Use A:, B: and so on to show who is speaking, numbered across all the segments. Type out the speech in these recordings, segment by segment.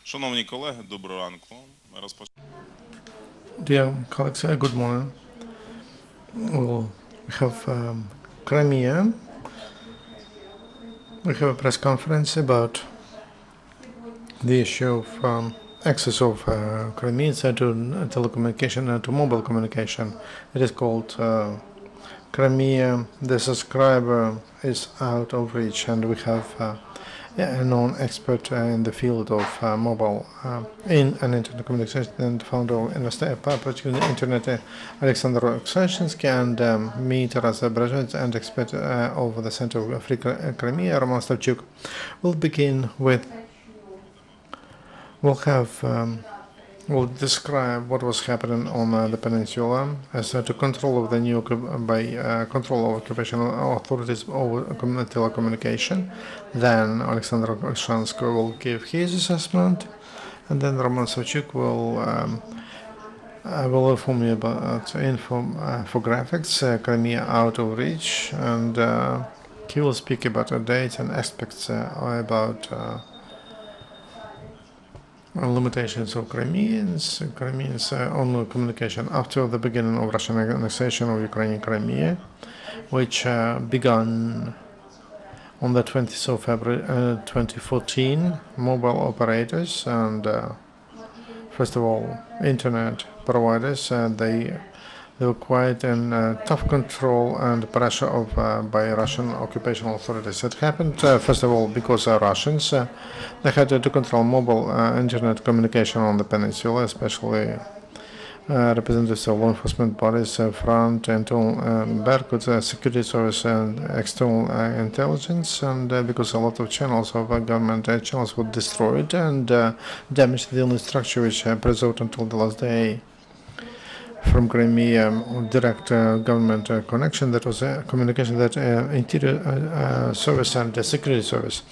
A: Шановні колеги, доброго ранку.
B: Dear colleagues, good morning. We'll have Crimea. We have a press conference about the issue of access of Crimeans to telecommunication and to mobile communication. It is called Crimea. The subscriber is out of reach, and we have a known expert in the field of mobile in and internet communication and founder of Internet Alexander Oksashensky and me, Berezovets, and expert of the Center of Free Crimea, Roman Stavchuk. We'll begin with, we'll describe what was happening on the peninsula as to control of the new control of occupational authorities over telecommunication. Then Alexander Oksashensky will give his assessment, and then Roman Stavchuk will inform you about infographics, Crimea out of reach, and he will speak about the dates and aspects about limitations of Crimeans on communication after the beginning of Russian annexation of Ukrainian Crimea, which began on the 20th of February 2014. Mobile operators and first of all internet providers, they were quite in tough control and pressure of by Russian occupational authorities. It happened first of all because Russians they had to control mobile internet communication on the peninsula, especially representatives of law enforcement bodies, front, internal, Berkut, security service, and external intelligence, and because a lot of channels of government channels were destroyed and damaged the only structure which preserved until the last day from Crimea, direct government connection, that was communication that interior service and security service.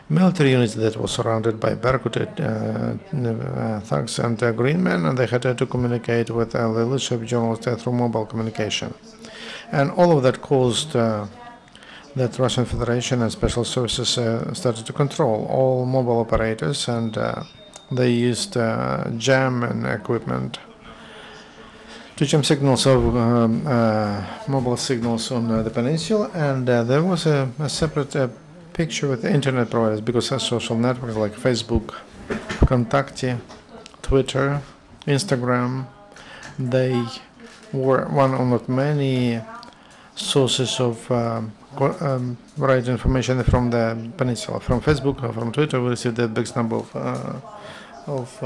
B: Military units that were surrounded by Berkut thugs and green men, and they had to communicate with the leadership journalists through mobile communication. And all of that caused that Russian Federation and special services started to control all mobile operators, and they used jam and equipment to jam signals of mobile signals on the peninsula, and there was a separate picture with the internet providers, because social networks like Facebook, Contact, Twitter, Instagram, they were one of not many sources of right information from the peninsula. From Facebook or from Twitter, we received the biggest number of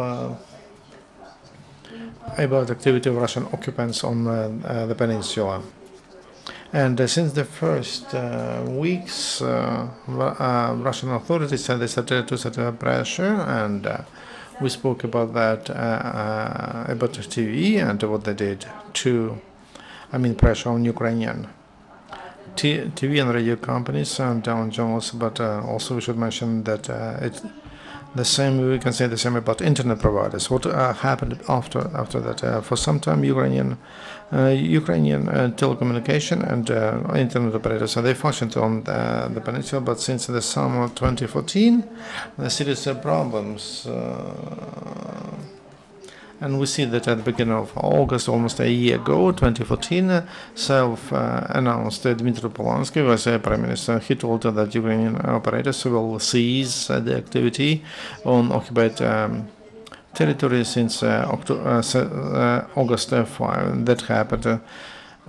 B: about activity of Russian occupants on the peninsula. And since the first weeks, Russian authorities they started to set pressure, and we spoke about that about TV and what they did to, pressure on Ukrainian TV and radio companies and on journalists. But also we should mention that the same, we can say the same about internet providers. What happened after that? For some time, Ukrainian telecommunication and internet operators, they functioned on the peninsula. But since the summer of 2014, the serious problems. And we see that at the beginning of August, almost a year ago, 2014, self-announced Dmitry Polonsky was Prime Minister. He told that Ukrainian operators will cease the activity on occupied territory since August 5. That happened.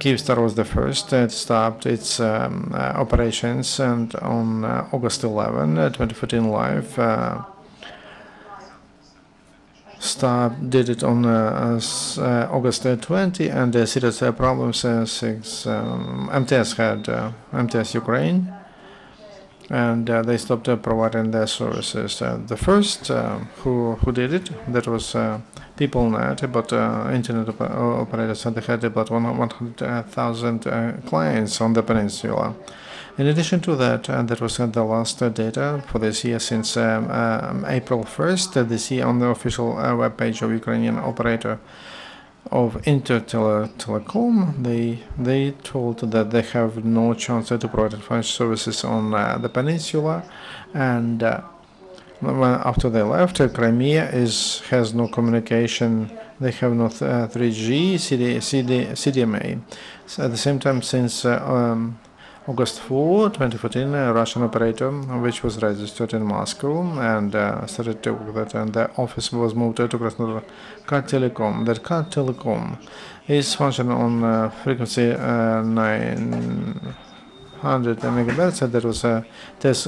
B: Kyivstar was the first. It stopped its operations, and on August 11, 2014, live. Star did it on August 20, and serious problems. MTS had MTS Ukraine, and they stopped providing their services. The first who did it, that was PeopleNet, but internet operators, and they had about 100,000 clients on the peninsula. In addition to that, that was the last data for this year since April 1st this year on the official webpage of Ukrainian operator of Intertelecom. They told that they have no chance to provide financial services on the peninsula, and After they left, Crimea has no communication. They have no 3G, CDMA. So at the same time, since August 4, 2014, a Russian operator, which was registered in Moscow and started to work that, and the office was moved to Krasnodar Kat Telecom. That Kat Telecom is functioning on frequency 900 megahertz. That was TES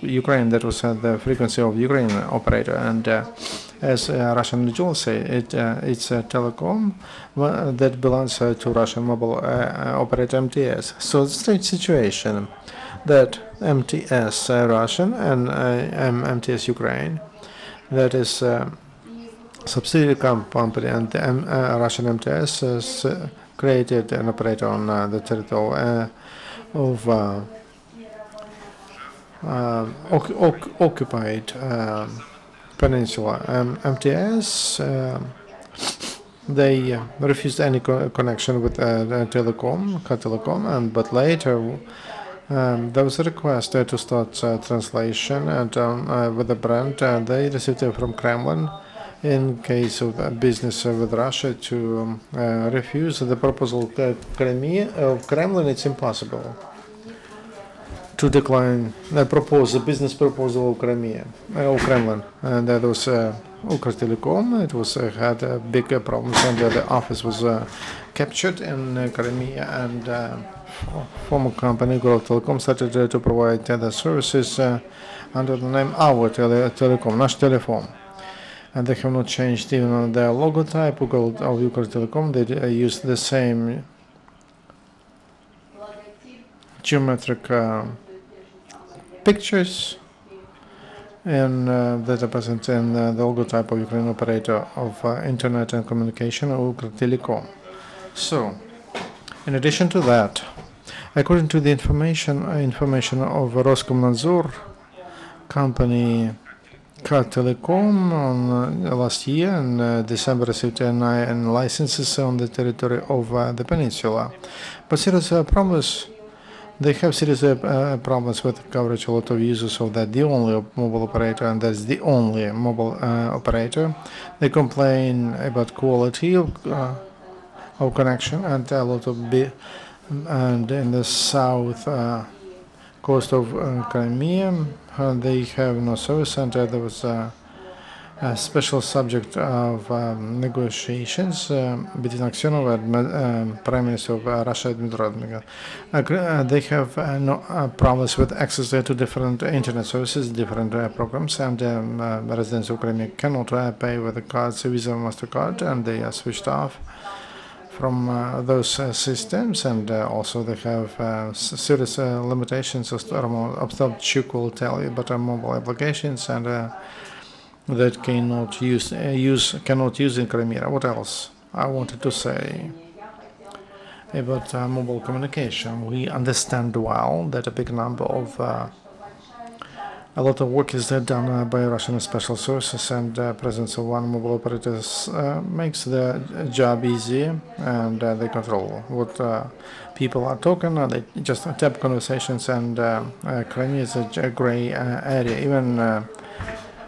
B: Ukraine. That was the frequency of Ukraine operator, and as Russian individuals say, it's a telecom that belongs to Russian mobile operator MTS. So it's a strange situation that MTS Russian and MTS Ukraine, that is subsidiary company, and Russian MTS has created an operator on the territory of occupied peninsula. MTS, they refused any connection with Telecom, but later there was a request to start translation, and with the brand they received it from Kremlin in case of business with Russia to refuse the proposal of Kremlin. It's impossible to decline propose a business proposal of Crimea, Kremlin, and that was Ukrtelecom. It was had big problems, and the office was captured in Crimea, and former company Growth Telecom started to provide the services under the name Our Telecom, Nash Telephone. And they have not changed even the logotype of Ukrtelecom. They use the same geometric pictures and that are present in the logotype of Ukrainian operator of internet and communication, Ukrtelecom. So, in addition to that, according to the information of Roskomnadzor company Kat Telecom on last year in December received 9 licenses on the territory of the peninsula, but serious problems. They have serious problems with coverage. A lot of users of that, the only mobile operator, and that's the only mobile operator. They complain about quality of connection, and a lot of and in the south coast of Crimea, they have no service, and there was a special subject of negotiations between Aksionov and Prime Minister of Russia, Dmitry. They have no problems with access to different internet services, different programs, and residents of Crimea cannot pay with the cards, Visa, MasterCard, and they are switched off from those systems, and also they have serious limitations. Obstabchuk will tell you about mobile applications and that cannot use in Crimea. What else I wanted to say about mobile communication? We understand well that a big number of a lot of work is done by Russian special services, and presence of one mobile operator makes the job easy, and they control what people are talking. They just tap conversations, and Crimea is a gray area, even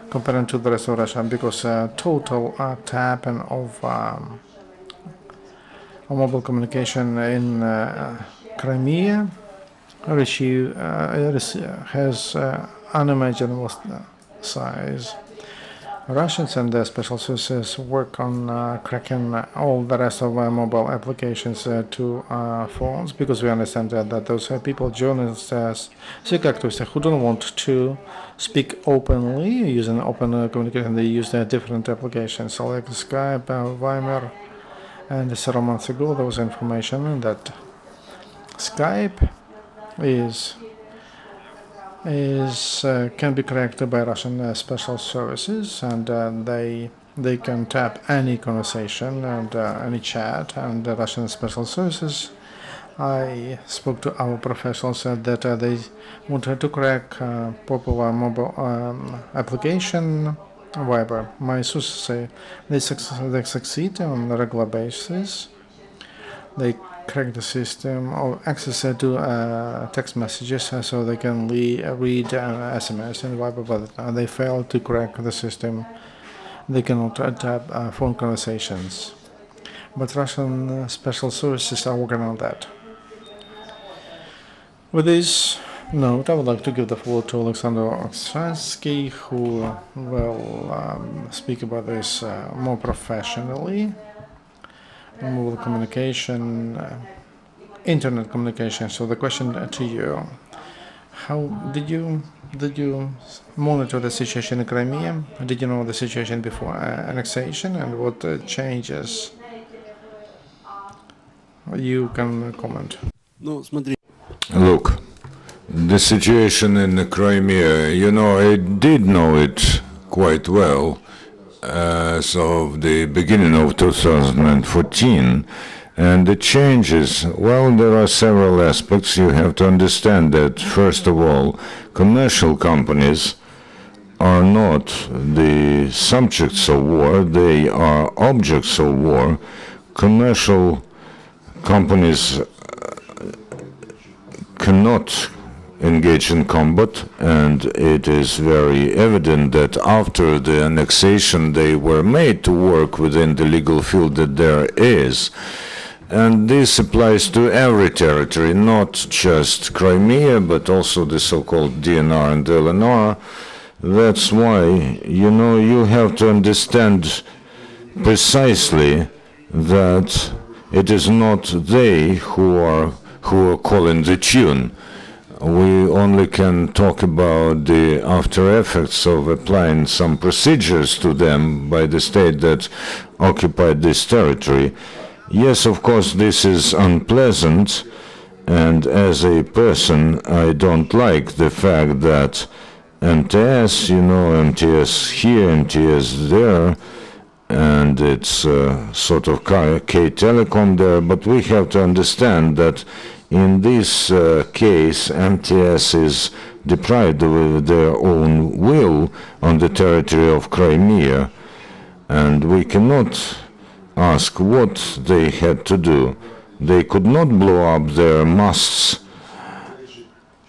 B: compared to the rest of Russia, because total tapping of mobile communication in Crimea has unimaginable size. Russians and their special services work on cracking all the rest of mobile applications to phones, because we understand that those people, journalists, civic activists who don't want to speak openly using open communication, they use different applications like Skype, Viber, and several months ago there was information that Skype can be cracked by Russian special services, and they can tap any conversation and any chat, and the Russian special services. I spoke to our professionals that they wanted to crack popular mobile application Viber. My sources say they succeed on a regular basis. They crack the system or access to text messages so they can read SMS and Viber, but they fail to crack the system. They cannot tap phone conversations. But Russian special services are working on that. With this note, I would like to give the floor to Alexander Oksansky, who will speak about this more professionally. Mobile communication, internet communication. So the question to you: how did you monitor the situation in Crimea? Did you know the situation before annexation, and what changes? You can comment.
C: Look, the situation in Crimea, I did know it quite well as of the beginning of 2014. And the changes, well, there are several aspects. You have to understand that, first of all, commercial companies are not the subjects of war, they are objects of war. Commercial companies cannot engage in combat, and it is very evident that after the annexation they were made to work within the legal field that there is. And this applies to every territory, not just Crimea, but also the so-called DNR and LNR. That's why, you have to understand precisely that it is not they who are calling the tune. We only can talk about the after effects of applying some procedures to them by the state that occupied this territory. Yes, of course, this is unpleasant, and as a person, I don't like the fact that MTS, MTS here, MTS there, and it's sort of K Telecom there, but we have to understand that in this case, MTS is deprived of their own will on the territory of Crimea, and we cannot ask what they had to do. They could not blow up their masts.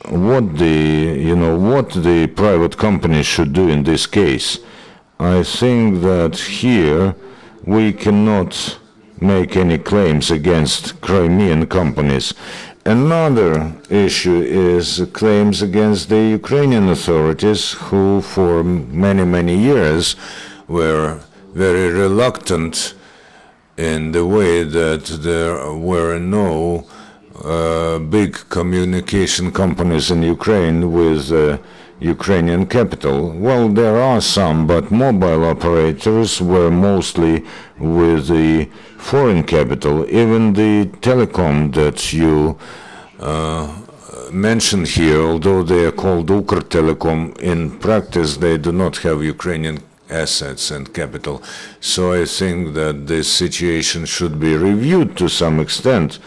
C: What the private company should do in this case. I think that here we cannot make any claims against Crimean companies. Another issue is claims against the Ukrainian authorities, who for many, many years were very reluctant in the way that there were no big communication companies in Ukraine with Ukrainian capital. Well, there are some, but mobile operators were mostly with the foreign capital. Even the telecom that you mentioned here, although they are called Ukrtelecom, in practice they do not have Ukrainian assets and capital. So I think that this situation should be reviewed to some extent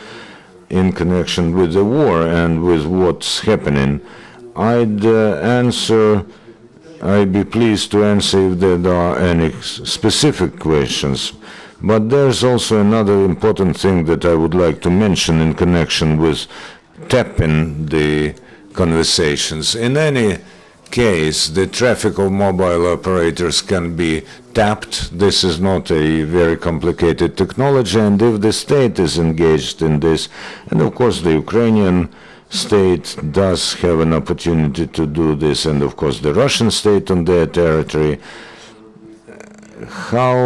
C: in connection with the war and with what's happening. I'd be pleased to answer if there are any specific questions. But there's also another important thing that I would like to mention in connection with tapping the conversations. In any case, the traffic of mobile operators can be tapped. This is not a very complicated technology, and if the state is engaged in this, and of course the Ukrainian state does have an opportunity to do this, and of course the Russian state on their territory, how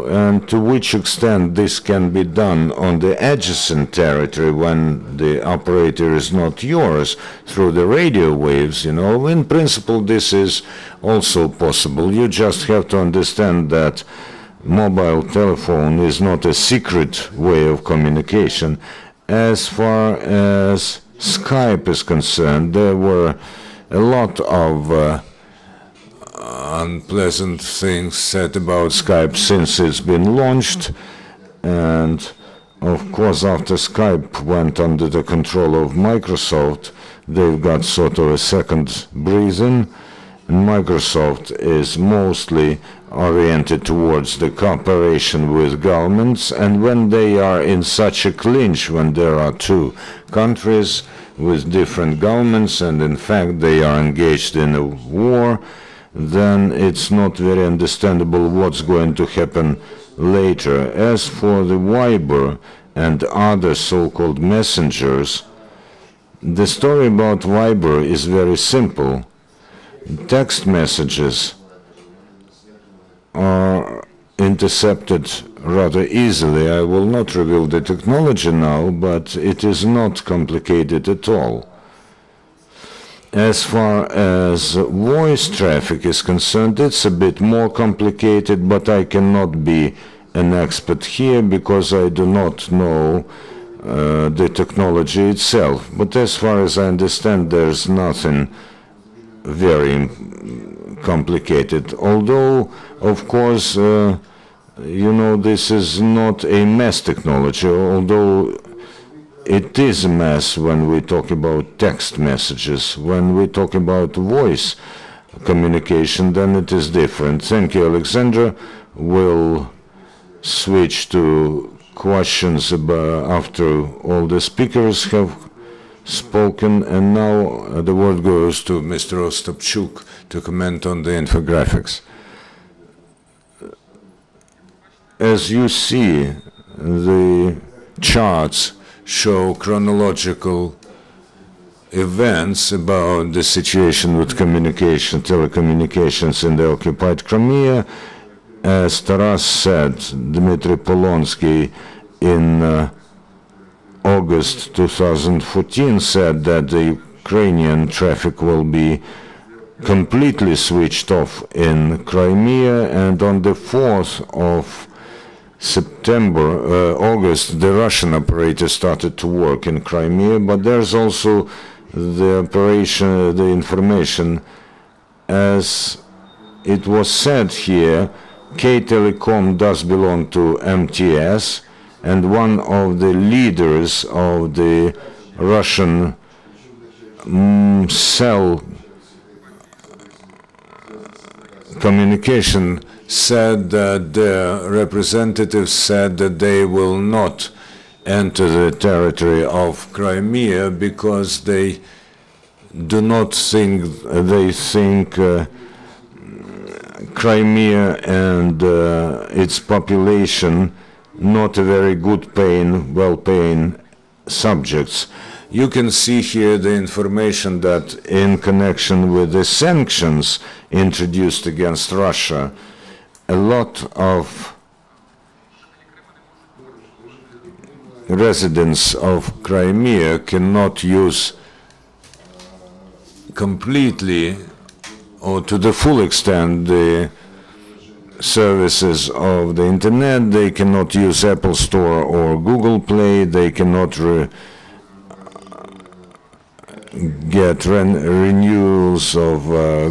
C: and to which extent this can be done on the adjacent territory when the operator is not yours through the radio waves, in principle this is also possible. You just have to understand that mobile telephone is not a secret way of communication. As far as Skype is concerned, there were a lot of unpleasant things said about Skype since it's been launched, and of course after Skype went under the control of Microsoft, they've got sort of a second breathing, and Microsoft is mostly oriented towards the cooperation with governments, and when they are in such a clinch, when there are two countries with different governments and in fact they are engaged in a war, then it's not very understandable what's going to happen later. As for the Viber and other so-called messengers, the story about Viber is very simple. Text messages are intercepted rather easily. I will not reveal the technology now, but it is not complicated at all. As far as voice traffic is concerned, it's a bit more complicated, but I cannot be an expert here because I do not know the technology itself. But as far as I understand, there's nothing very complicated. Although, of course, you know, this is not a mass technology, although it is a mass when we talk about text messages. When we talk about voice communication, then it is different. Thank you, Alexandra. We'll switch to questions after all the speakers have spoken, and now the word goes to Mr. Ostapchuk to comment on the infographics. As you see, the charts show chronological events about the situation with telecommunications in the occupied Crimea. As Taras said, Dmitry Polonsky in August 2014 said that the Ukrainian traffic will be completely switched off in Crimea, and on the 4th of August, the Russian operator started to work in Crimea, but there's also the information, as it was said here, K-Telecom does belong to MTS, and one of the leaders of the Russian cell communication said that their representatives said that they will not enter the territory of Crimea because they do not think, they think Crimea and its population not a very good paying, well-paying subjects. You can see here the information that in connection with the sanctions introduced against Russia, a lot of residents of Crimea cannot use completely or to the full extent the services of the internet. They cannot use Apple Store or Google Play. They cannot get renewals of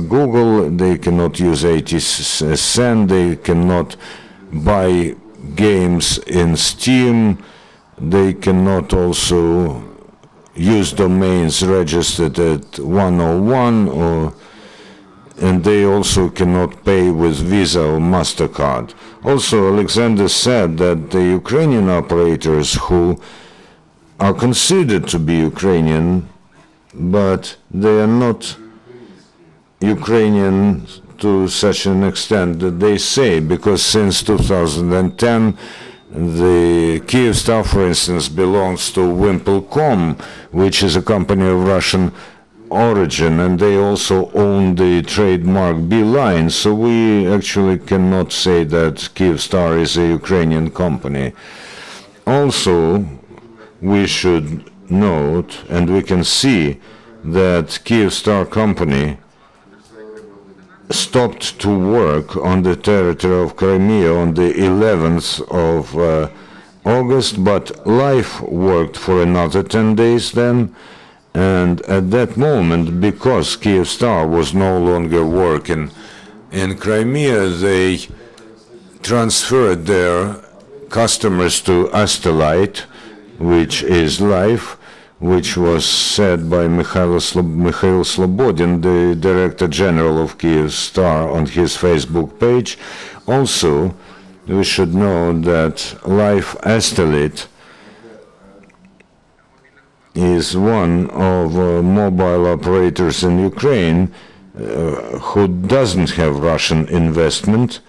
C: Google. They cannot use ATSN. They cannot buy games in Steam. They cannot also use domains registered at 101, and they also cannot pay with Visa or MasterCard. Also, Alexander said that the Ukrainian operators who are considered to be Ukrainian, but they are not Ukrainian to such an extent that they say, because since 2010, the Kyivstar, for instance, belongs to Wimpelcom, which is a company of Russian origin, and they also own the trademark Beeline, so we actually cannot say that Kyivstar is a Ukrainian company. Also, we should note, and we can see, that Kyivstar company stopped to work on the territory of Crimea on the 11th of August, but Life worked for another 10 days then, and at that moment, because Kyivstar was no longer working in Crimea, they transferred their customers to Astelite, which is Life, which was said by Mikhail Slobodin, the Director General of Kyivstar, on his Facebook page. Also, we should know that Life Estelit is one of mobile operators in Ukraine who doesn't have Russian investment,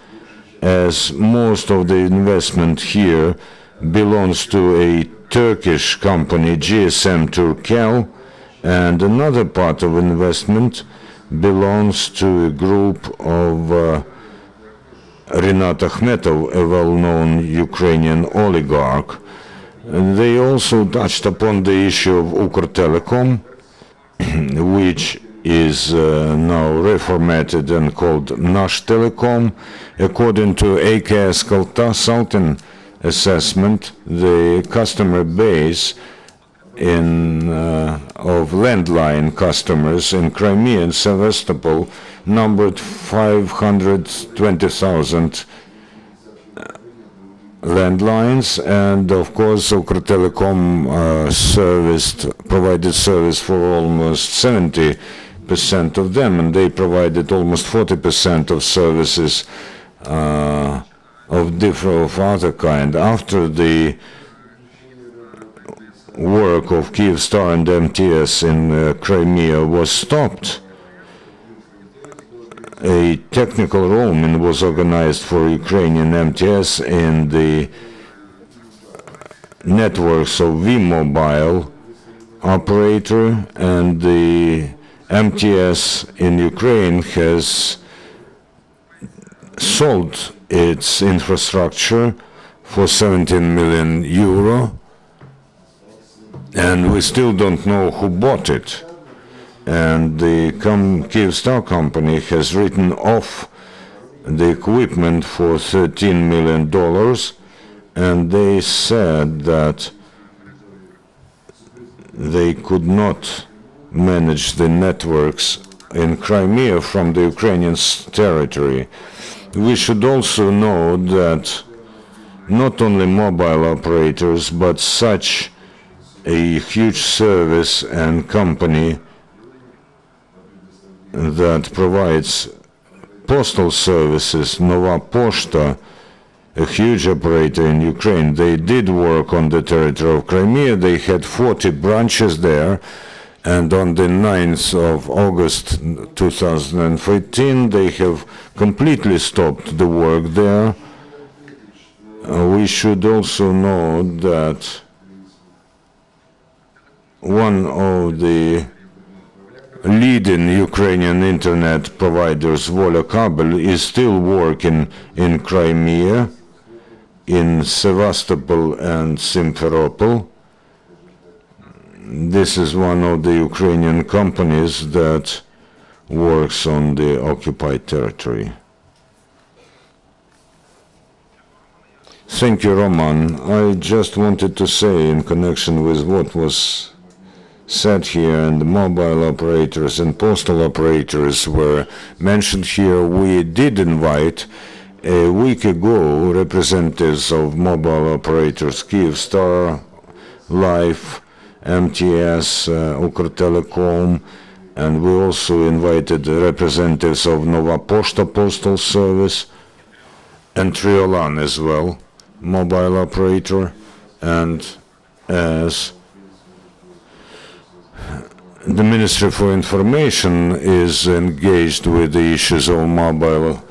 C: as most of the investment here belongs to a Turkish company, GSM Turkel, and another part of investment belongs to a group of Rinat Akhmetov, a well-known Ukrainian oligarch. They also touched upon the issue of Ukrtelecom, which is now reformatted and called Nash Telecom. According to AKS Consulting assessment, the customer base of landline customers in Crimea and Sevastopol numbered 520,000 landlines, and of course Ukrtelecom provided service for almost 70% of them, and they provided almost 40% of services of other kind. After the work of Kyivstar and MTS in Crimea was stopped, a technical roaming was organized for Ukrainian MTS in the networks of V-Mobile operator, and the MTS in Ukraine has sold its infrastructure for 17 million euro, and we still don't know who bought it. And the Kyivstar company has written off the equipment for $13 million, and they said that they could not manage the networks in Crimea from the Ukrainian territory. We should also know that not only mobile operators, but such a huge service and company that provides postal services, Nova Poshta, a huge operator in Ukraine, they did work on the territory of Crimea. They had 40 branches there, and on the 9th of August 2013, they have completely stopped the work there. We should also know that one of the leading Ukrainian internet providers, Volokabel, is still working in Crimea, in Sevastopol and Simferopol. This is one of the Ukrainian companies that works on the occupied territory. Thank you, Roman. I just wanted to say, in connection with what was said here, and the mobile operators and postal operators were mentioned here, we did invite a week ago representatives of mobile operators, Kyivstar, Life, MTS, Ukrtelecom, and we also invited representatives of Nova Poshta postal service and Triolan as well, mobile operator, and as the Ministry for Information is engaged with the issues of mobile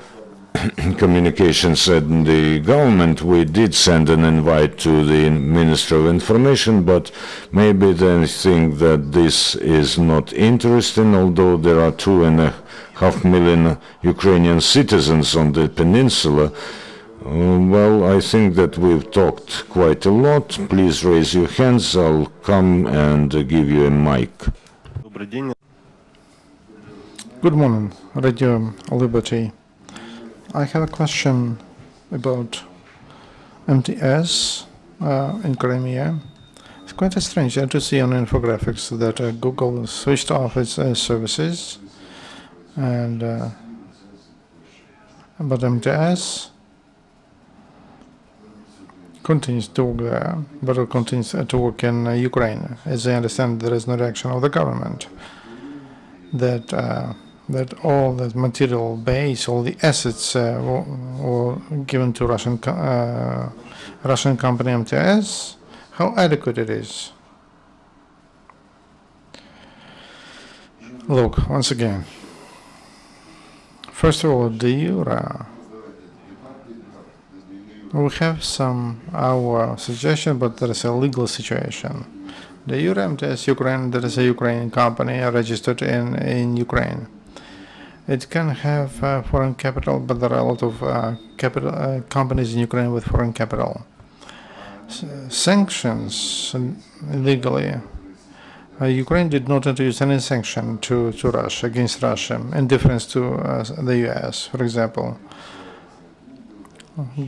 C: communications and the government, we did send an invite to the Ministry of Information, but maybe they think that this is not interesting, although there are 2.5 million Ukrainian citizens on the peninsula. Well, I think that we've talked quite a lot. Please raise your hands. I'll come and give you a mic.
B: Good morning, Radio Liberty. I have a question about MTS in Crimea. It's quite strange to see on infographics that Google switched off its services, and but MTS continues to work there, but it continues to work in Ukraine. As I understand, there is no reaction of the government that that all that material base, all the assets were given to Russian company MTS. How adequate it is? Look, once again. First of all, de jure, we have our suggestion, but there is a legal situation. De jure MTS Ukraine, there is a Ukrainian company registered in Ukraine. It can have foreign capital, but there are a lot of companies in Ukraine with foreign capital. Sanctions legally. Ukraine did not introduce any sanction to Russia, against Russia, in difference to the US, for example.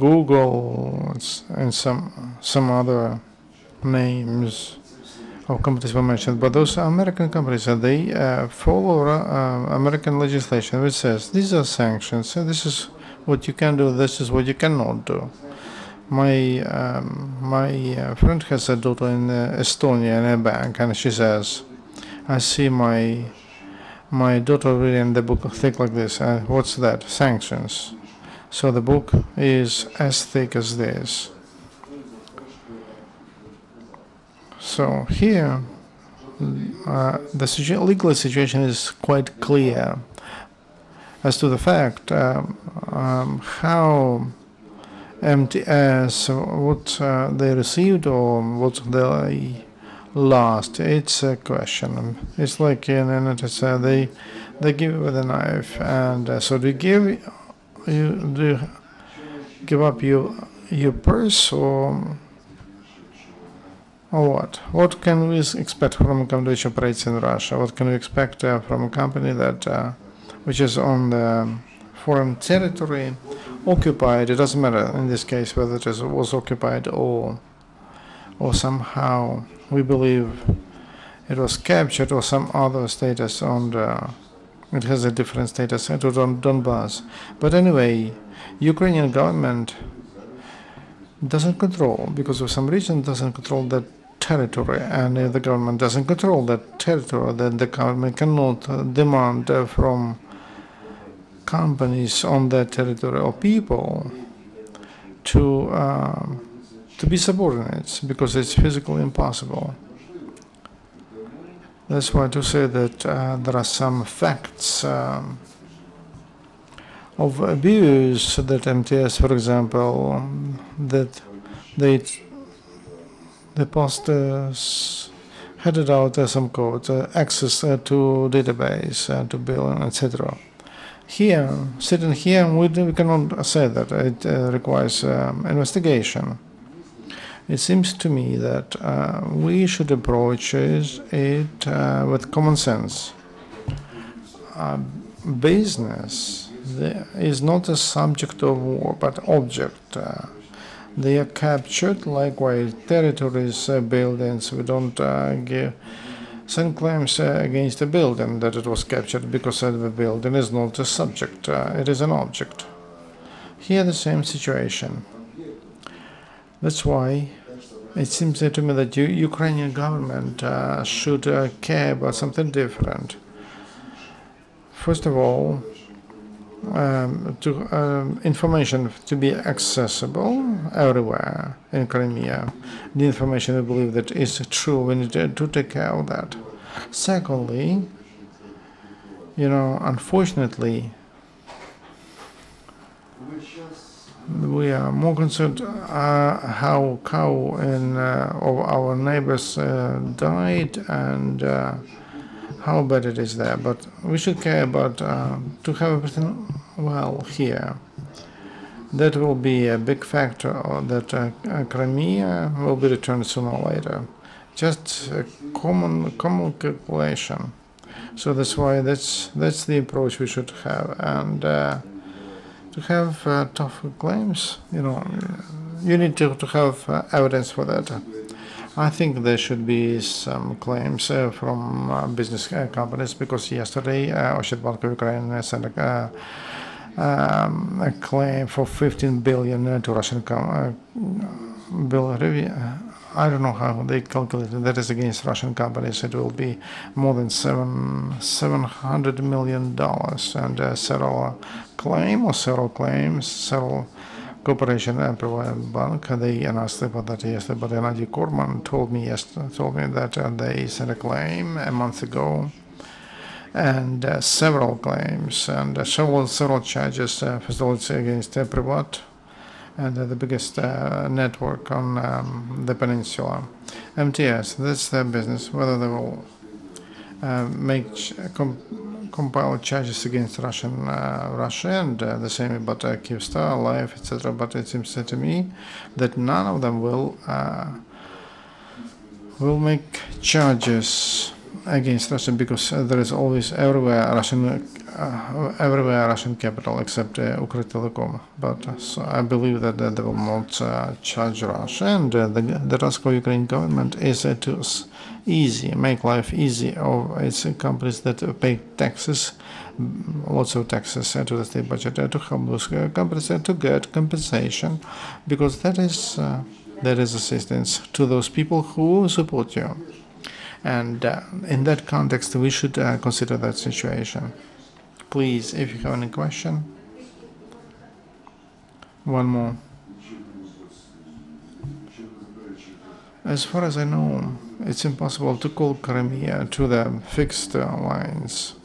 B: Google and some other names of companies were mentioned, but those are American companies, and they follow American legislation, which says these are sanctions, and this is what you can do, this is what you cannot do. My friend has a daughter in Estonia in a bank, and she says, I see my daughter reading the book thick like this. What's that? Sanctions. So the book is as thick as this. So here, the legal situation is quite clear as to the fact how MTS, what they received or what they lost. It's a question. It's like in they give you with a knife, and so do you give up your purse or what? What can we expect from a company which operates in Russia? What can we expect from a company that which is on the foreign territory, occupied? It doesn't matter in this case whether it was occupied or somehow we believe it was captured or some other status on the. It has a different status to Donbass. But anyway, Ukrainian government doesn't control, because of some reason doesn't control that territory, and if the government doesn't control that territory, then the government cannot demand from companies on that territory or people to be subordinates, because it's physically impossible. That's why to say that there are some facts of abuse that MTS, for example, that the posters headed out some code, access to database, to billing, etc. Here, sitting here, we cannot say that. It requires investigation. It seems to me that we should approach it with common sense. Business is not a subject of war, but object. They are captured, likewise territories, buildings. We don't send claims against a building that it was captured because the building is not a subject, it is an object. Here the same situation. That's why it seems to me that Ukrainian government should care about something different. First of all, information to be accessible everywhere in Crimea. The information we believe that is true, we need to take care of that. Secondly, unfortunately, we are more concerned how cow of our neighbors died and how bad it is there. But we should care about to have everything well here. That will be a big factor that Crimea will be returned sooner or later. Just a common calculation. So that's why that's the approach we should have. And to have tough claims, you need to have evidence for that. I think there should be some claims from business companies, because yesterday Ocean Bank of Ukraine sent a claim for 15 billion to Russian bill review. I don't know how they calculated that is against Russian companies. It will be more than $700 million, and several corporation and private bank. They announced about that yesterday, but Gennady Korman told me that they sent a claim a month ago, and several claims and several charges facilitated against Privat, and the biggest network on the peninsula. MTS, that's their business, whether they will compile charges against Russia and the same about Kyivstar, Life, etc. But it seems to me that none of them will make charges against Russia, because there is always everywhere Russian capital except Ukretelecom. But so I believe that they will not charge Russia, and the task of Ukrainian government is to make life easy of its companies that pay taxes, lots of taxes to the state budget, to help those companies to get compensation, because that is assistance to those people who support you. And in that context, we should consider that situation. Please, if you have any question. One more. As far as I know, it's impossible to call Crimea to the fixed lines.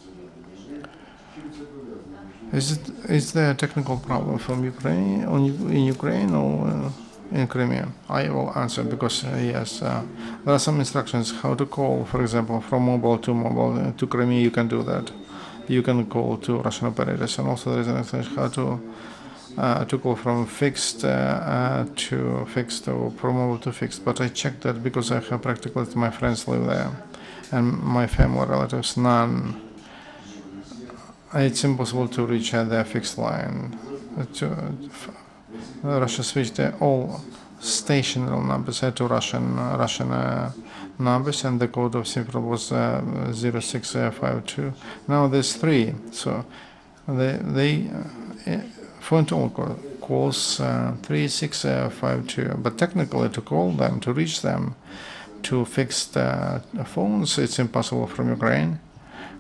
B: Is there a technical problem from Ukraine in Ukraine or in Crimea? I will answer, because yes, there are some instructions how to call, for example, from mobile to Crimea. You can do that. You can call to Russian operators, and also there is an instruction how to call from fixed to fixed, or from mobile to fixed. But I checked that because I have practically my friends live there, and my family relatives none. It's impossible to reach their fixed line. Russia switched all stationary numbers to Russian numbers, and the code of cipher was 0652. Now there's 3, so they phone calls 3652. But technically, to call them, to reach them, to fixed phones, it's impossible from Ukraine.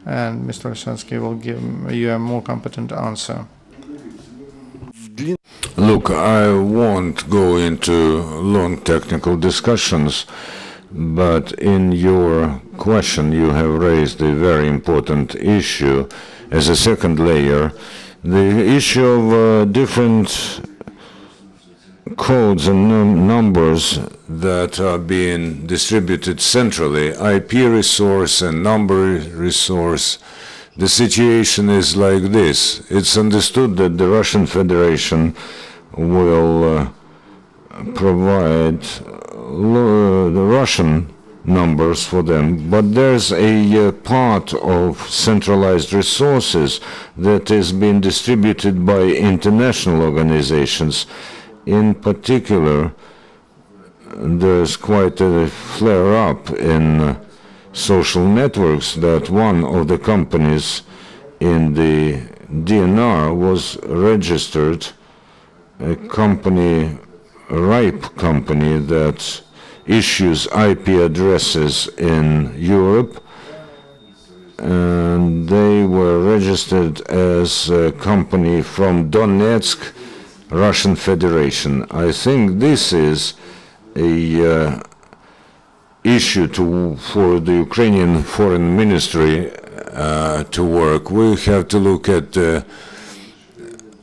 B: And Mr. Olshansky will give you a more competent answer.
C: Look, I won't go into long technical discussions, but in your question you have raised a very important issue as a second layer, the issue of different codes and numbers that are being distributed centrally, IP resource and number resource. The situation is like this. It's understood that the Russian Federation will provide the Russian numbers for them, but there's a part of centralized resources that is being distributed by international organizations. In particular, there's quite a flare-up in social networks that one of the companies in the DNR was registered, a company, a RIPE company that issues IP addresses in Europe, and they were registered as a company from Donetsk, Russian Federation. I think this is a issue for the Ukrainian Foreign Ministry to work. We have to look at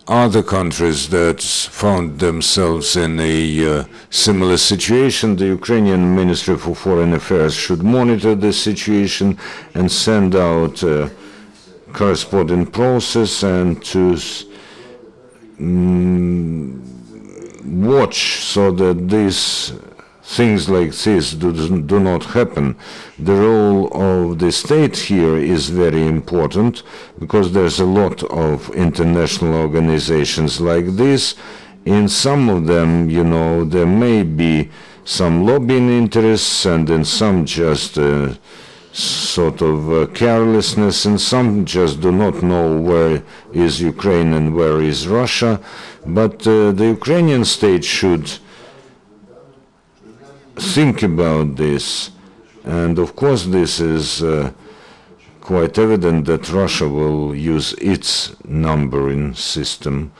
C: other countries that found themselves in a similar situation. The Ukrainian Ministry for Foreign Affairs should monitor the situation and send out a corresponding process, and to watch so that these things like this do not happen. The role of the state here is very important, because there's a lot of international organizations like this. In some of them, you know, there may be some lobbying interests, and in some just sort of carelessness, and some just do not know where is Ukraine and where is Russia. But the Ukrainian state should think about this. And of course this is quite evident that Russia will use its numbering system.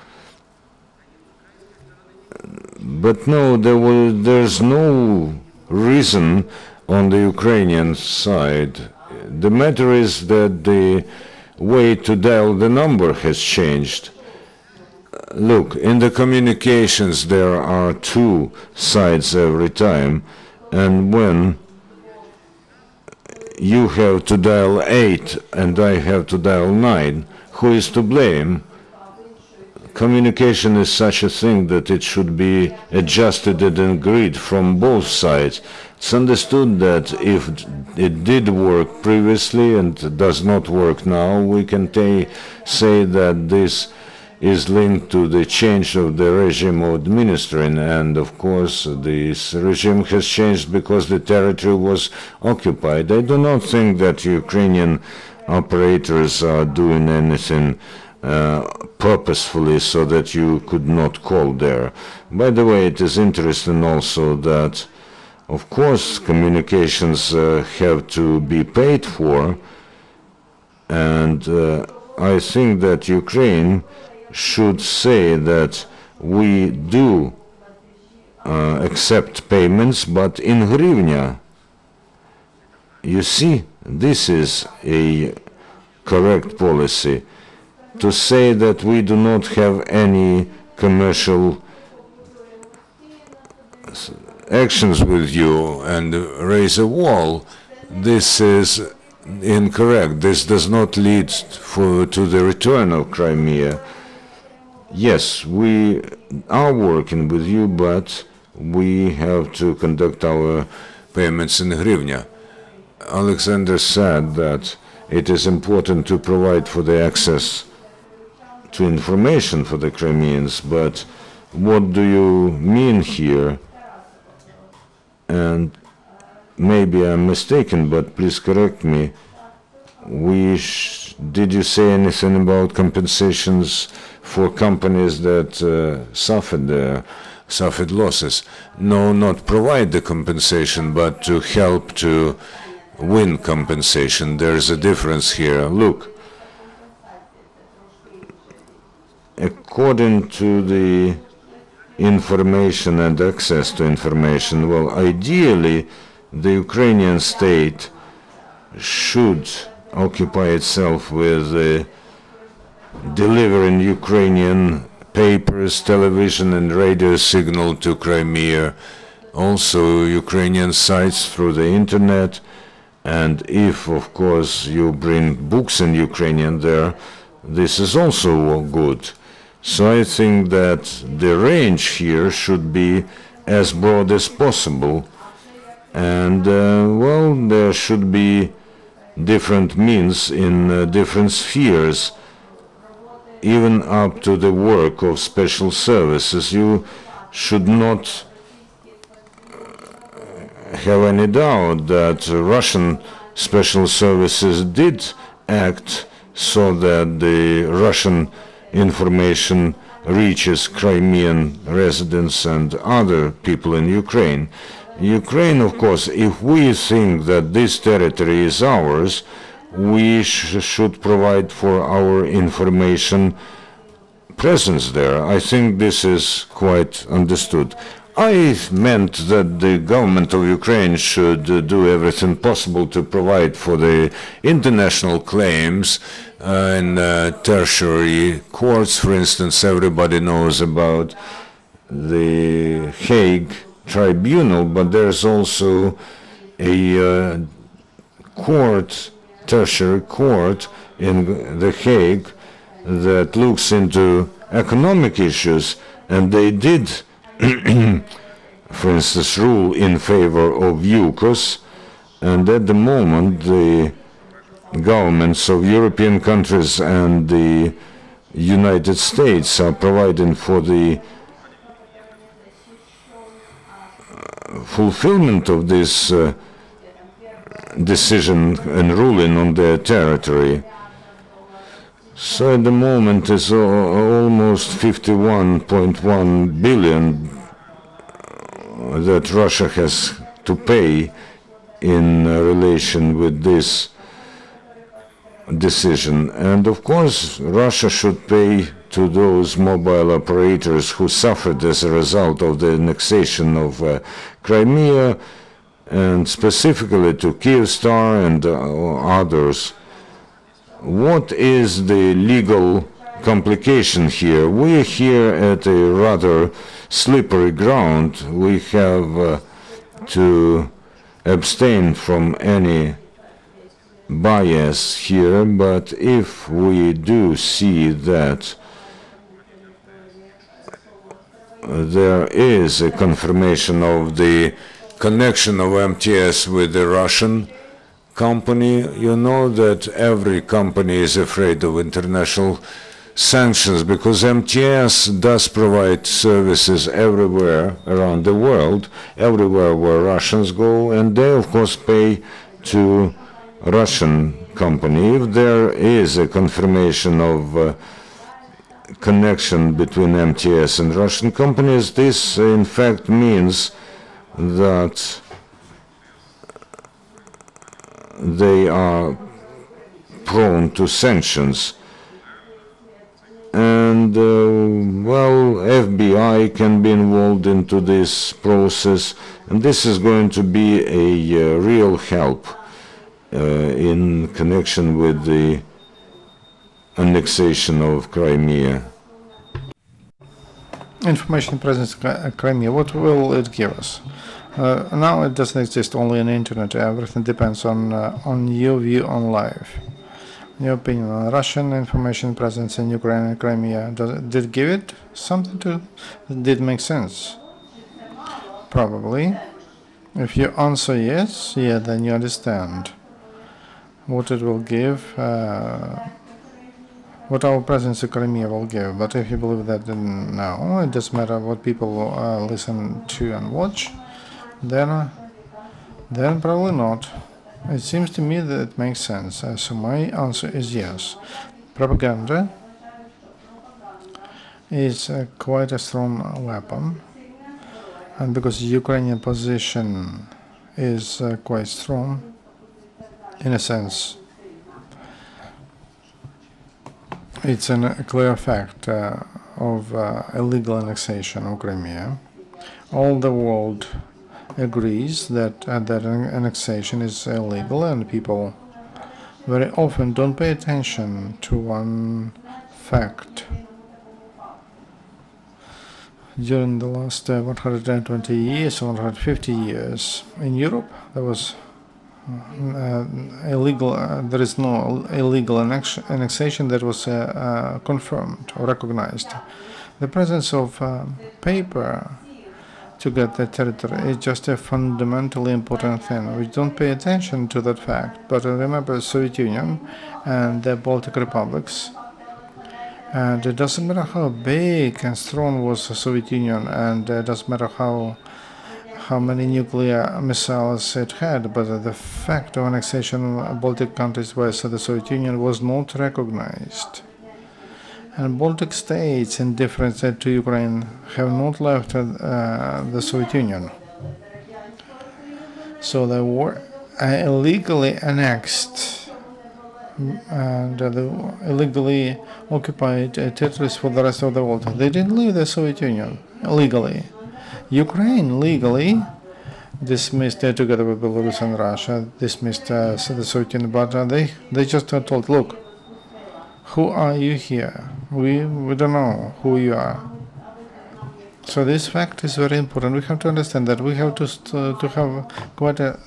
C: But no, there's no reason on the Ukrainian side. The matter is that the way to dial the number has changed. Look, in the communications there are two sides every time, and when you have to dial 8 and I have to dial 9, who is to blame? Communication is such a thing that it should be adjusted and agreed from both sides. It's understood that if it did work previously and does not work now, we can say that this is linked to the change of the regime of administering, and of course this regime has changed because the territory was occupied. I do not think that Ukrainian operators are doing anything purposefully so that you could not call there. By the way, it is interesting also that, of course, communications have to be paid for, and I think that Ukraine should say that we do accept payments, but in hryvnia. You see, this is a correct policy. To say that we do not have any commercial actions with you and raise a wall, this is incorrect. This does not lead to the return of Crimea. Yes, we are working with you, but we have to conduct our payments in hryvnia. Alexander said that it is important to provide for the access to information for the Crimeans, but what do you mean here? And maybe I'm mistaken, but please correct me. Did you say anything about compensations for companies that suffered losses? No, not provide the compensation, but to help to win compensation. There's a difference here. Look, according to the information and access to information, well, ideally, the Ukrainian state should occupy itself with delivering Ukrainian papers, television and radio signal to Crimea, also Ukrainian sites through the internet, and if, of course, you bring books in Ukrainian there, this is also good. So I think that the range here should be as broad as possible, and well, there should be different means in different spheres, even up to the work of special services. You should not have any doubt that Russian special services did act so that the Russian information reaches Crimean residents and other people in Ukraine. Ukraine, of course, if we think that this territory is ours, we should provide for our information presence there. I think this is quite understood. I meant that the government of Ukraine should do everything possible to provide for the international claims in tertiary courts. For instance, everybody knows about the Hague Tribunal, but there's also a tertiary court in The Hague that looks into economic issues, and they did, for instance, rule in favor of Yukos, and at the moment the governments of European countries and the United States are providing for the fulfillment of this decision and ruling on their territory. So at the moment it's almost 51.1 billion that Russia has to pay in relation with this decision. And of course, Russia should pay to those mobile operators who suffered as a result of the annexation of Crimea, and specifically to Kyivstar and others. What is the legal complication here? We're here at a rather slippery ground. We have to abstain from any bias here, but if we do see that there is a confirmation of the connection of MTS with the Russian company, you know that every company is afraid of international sanctions because MTS does provide services everywhere around the world, everywhere where Russians go, and they of course pay to Russian company. If there is a confirmation of connection between MTS and Russian companies, this in fact means that they are prone to sanctions. And well, FBI can be involved into this process, and this is going to be a real help in connection with the annexation of Crimea.
B: Information presence in Crimea, what will it give us? Now it doesn't exist only on the internet. Everything depends on your view on life. Your opinion on Russian information presence in Ukraine and Crimea. Did it give it something to? Did it make sense? Probably. If you answer yes, yeah, then you understand what it will give, what our presence in Crimea will give. But if you believe that no, it doesn't matter what people listen to and watch, then probably not. It seems to me that it makes sense. So my answer is yes. Propaganda is quite a strong weapon, and because the Ukrainian position is quite strong, in a sense, it's a clear fact of illegal annexation of Crimea. All the world agrees that that annexation is illegal, and people very often don't pay attention to one fact. During the last 120 years, 150 years, in Europe, there was illegal. There is no illegal annexation that was confirmed or recognized. The presence of paper to get the territory is just a fundamentally important thing. We don't pay attention to that fact. But remember the Soviet Union and the Baltic republics. And it doesn't matter how big and strong was the Soviet Union, and it doesn't matter how many nuclear missiles it had, but the fact of annexation of Baltic countries by the Soviet Union was not recognized. And Baltic states, in difference to Ukraine, have not left the Soviet Union. So they were illegally annexed and illegally occupied territories for the rest of the world. They didn't leave the Soviet Union legally. Ukraine legally dismissed, together with Belarus and Russia, dismissed the Soviet Union, but they just told, look, who are you here? We don't know who you are. So this fact is very important. We have to understand that we have to have quite a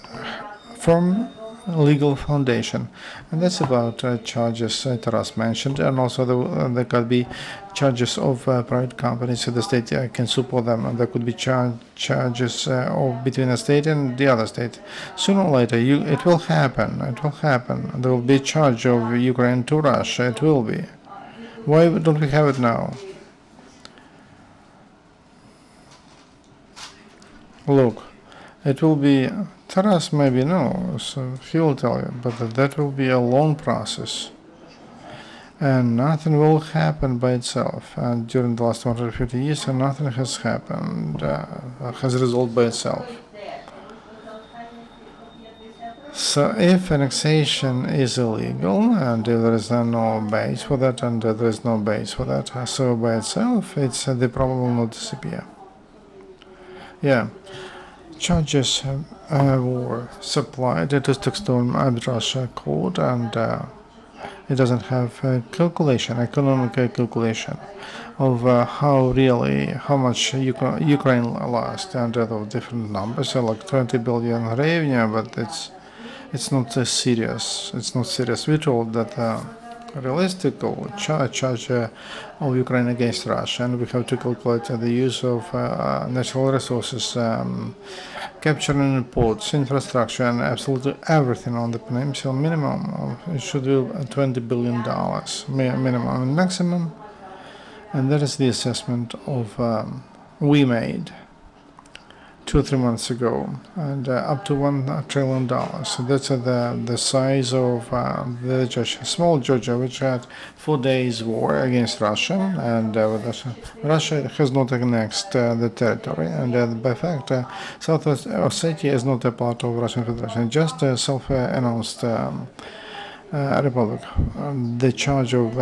B: firm legal foundation, and that's about charges Taras mentioned, and also there could be charges of private companies, so the state can support them, and there could be charges between the state and the other state. Sooner or later, it will happen. It will happen. There will be a charge of Ukraine to Russia. It will be. Why don't we have it now? Look, it will be. Taras maybe knows, so he will tell you, but that will be a long process. And nothing will happen by itself. And during the last 150 years, nothing has happened, has resolved by itself. So if annexation is illegal and if there is no base for that and there is no base for that, so by itself, it's the problem will not disappear. Yeah, charges were supplied to Stockholm Arbitrage Court and it doesn't have a calculation, economic calculation of how much Ukraine lost under those different numbers, so like 20 billion hryvnia, but it's not serious. It's not serious. We're told that realistic charge of Ukraine against Russia, and we have to calculate the use of natural resources, capturing ports, infrastructure, and absolutely everything on the peninsula. Minimum it should be $20 billion minimum and maximum, and that is the assessment of we made 2 or 3 months ago, and up to $1 trillion. So that's the size of the Georgia, small Georgia, which had 4 days war against Russia, and Russia has not annexed the territory, and by fact, South Ossetia is not a part of Russian Federation, just a self-announced republic. The charge of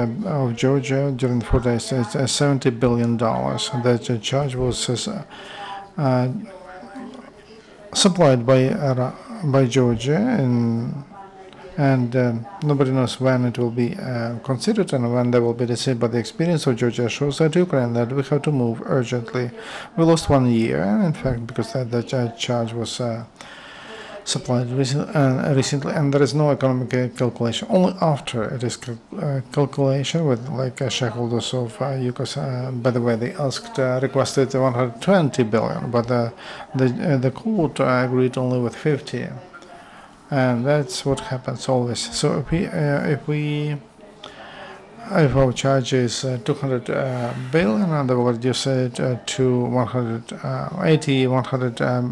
B: Georgia during the 4 days is $70 billion. That charge was supplied by Georgia, and nobody knows when it will be considered and when they will be decided. But the experience of Georgia shows that Ukraine that we have to move urgently. We lost 1 year, in fact, because that charge was supplied recently, and there is no economic calculation. Only after it is calculation with like shareholders of UCAS. By the way, they requested 120 billion, but the court agreed only with 50, and that's what happens always. So if our charge is 200 billion, and they will reduce it to 100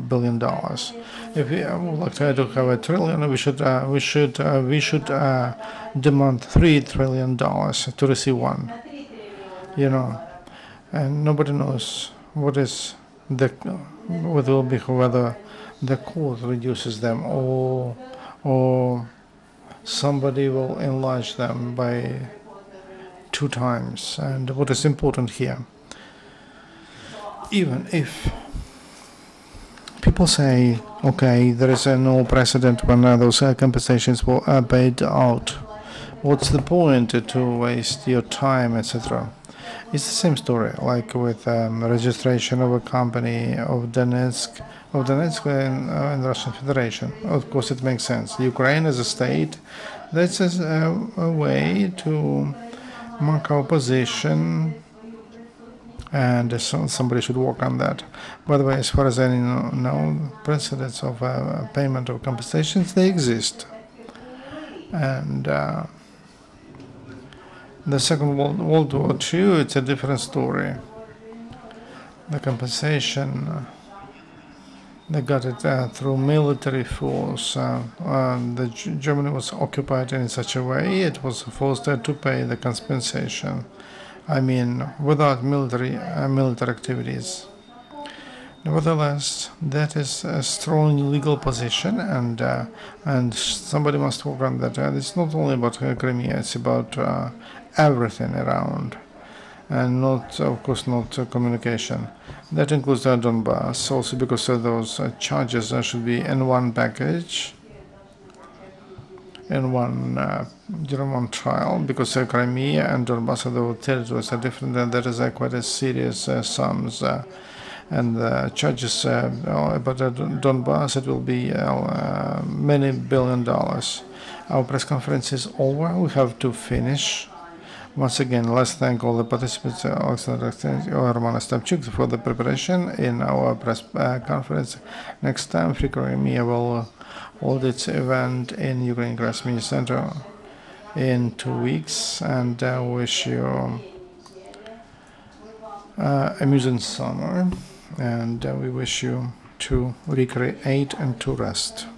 B: billion dollars. If we would like to have a trillion, we should demand $3 trillion to receive one. And nobody knows what will be whether the court reduces them or somebody will enlarge them by 2 times. And what is important here, even if people say, okay, there is no precedent when those compensations were paid out, what's the point to waste your time, etc.? It's the same story, like with registration of a company of Donetsk in the Russian Federation. Of course, it makes sense. Ukraine as a state, that's a way to mark our position, and so somebody should work on that. By the way, as far as I know, precedents of payment of compensations, they exist. And the Second World War II, it's a different story. The compensation, they got it through military force. Germany was occupied in such a way it was forced to pay the compensation. I mean, without military activities. Nevertheless, that is a strong legal position, and somebody must work on that. It's not only about Crimea; it's about everything around, and not, of course, not communication. That includes Donbass, also because those charges should be in one package, in one during one trial, because Crimea and Donbass, the territories are different, and that is quite a serious sums. And the charges about Donbass, it will be many $1 billion. Our press conference is over. We have to finish. Once again, let's thank all the participants, Alexander Roman Stavchuk, for the preparation in our press conference. Next time, Free Crimea will hold its event in Ukraine Crisis Media Center in 2 weeks, and wish you amusing summer, and we wish you to recreate and to rest.